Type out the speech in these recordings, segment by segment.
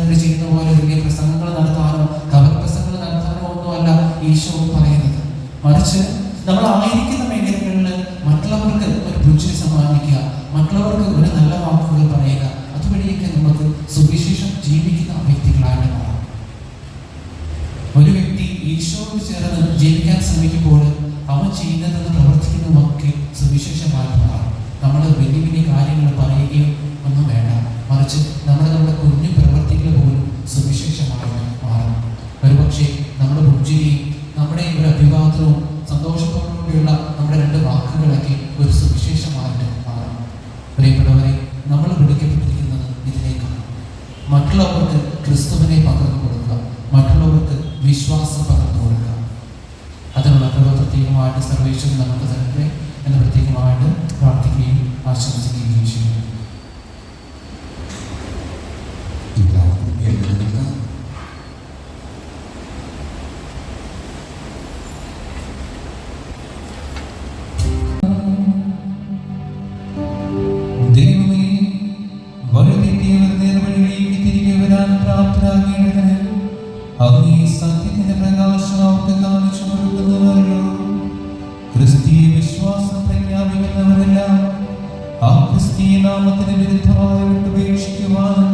പ്രസംഗകർ ചെയ്യുന്ന പോലെ വലിയ പ്രസംഗങ്ങൾ നടത്താനോ കവർ പ്രസംഗങ്ങൾ നടത്താനോ ഒന്നുമല്ല ഈശോ പറയുന്നത്. മറിച്ച് നമ്മൾ ആയിരിക്കുന്ന മേഖലകളിൽ മറ്റുള്ളവർക്ക് ഒരു പുഞ്ചിരി സമ്മാനിക്കുക, മറ്റുള്ളവർക്ക് ഒരു നല്ല വാക്കുകൾ പറയുക, അതുവഴിയൊക്കെ നമുക്ക് സുവിശേഷം ജീവിക്കുന്ന വ്യക്തികളായിട്ട് മാറാം. ഒരു വ്യക്തി ഈശോയോട് ചേർന്ന് ജീവിക്കാൻ ശ്രമിക്കുമ്പോൾ അവൻ ചെയ്യുന്നതെന്ന് പ്രവർത്തിക്കുന്നതുമൊക്കെ സുവിശേഷമായിട്ട് മാറാം. നമ്മൾ വലിയ വലിയ കാര്യങ്ങൾ പറയുകയും ഒന്നും വേണ്ട, മറിച്ച് നമ്മുടെ കുഞ്ഞു പ്രവർത്തികൾ പോലും സുവിശേഷമായിട്ട് മാറും. ഒരുപക്ഷെ നമ്മുടെ പുഞ്ചിരിയും നമ്മുടെ ഒരു അഭിവാദനവും സന്തോഷത്തോടുകൂടിയുള്ള നമ്മുടെ 2 വാക്കുകളൊക്കെ ഒരു സുവിശേഷമായിട്ട് മാറും. പ്രിയപ്പെട്ടവരെ, നമ്മൾ വിളിക്കപ്പെട്ടിരിക്കുന്നത് ഇതിലേക്കാണ്. മറ്റുള്ളവർക്ക് ക്രിസ്തുവിനെ പകർന്നു കൊടുക്കുക, മറ്റുള്ളവർക്ക് വിശ്വാസം പകർന്നു കൊടുക്കുക. അതിനുള്ള പ്രത്യേകമായിട്ട് സർവേശ്വരൻ നമുക്ക് തരട്ടെ എന്ന് പ്രത്യേകമായിട്ട് പ്രാർത്ഥിക്കുകയും ആശംസിക്കുകയും ചെയ്യുന്നു. ദൈവമേ, വഴിതെറ്റിയവർ നേർവഴിയിലേക്ക് തിരികെ വരാൻ പ്രാപ്തരാകേണ്ടതിന് അങ്ങ് ഈ സത്യത്തിന്റെ പ്രകാശം അവർക്ക് കാണിച്ചു കൊടുക്കുന്നവരല്ലോ. ക്രിസ്തീയ വിശ്വാസം പ്രഖ്യാപിക്കുന്നവരെല്ലാം ആ ക്രിസ്തീയ നാമത്തിന് വിരുദ്ധമായി വിട്ടുപേക്ഷിക്കുവാനും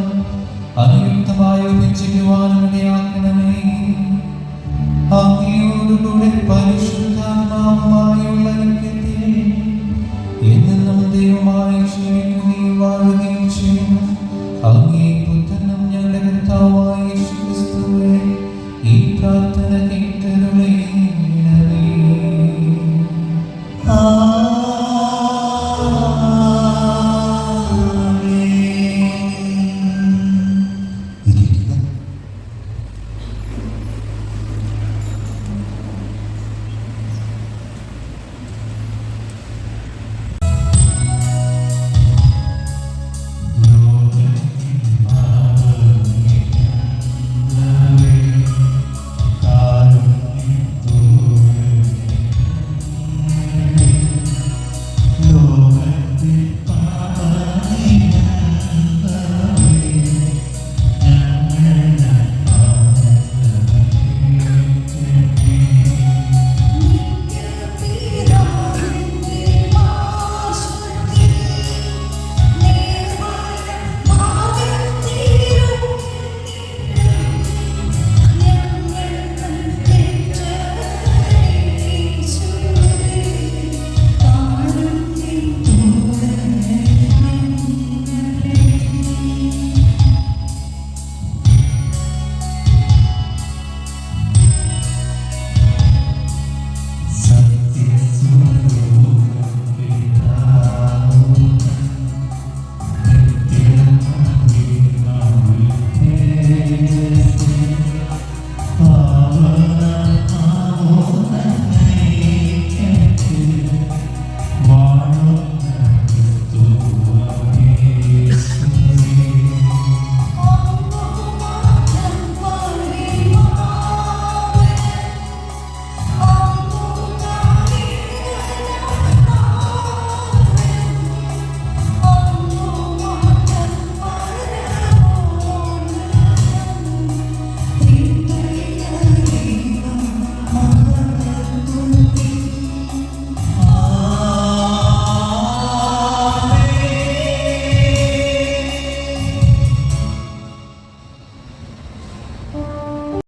അനുയുക്തമായി ഉപേക്ഷിക്കുവാനും ഇടയാക്കണമേ. അങ്ങയോടുകൂടെ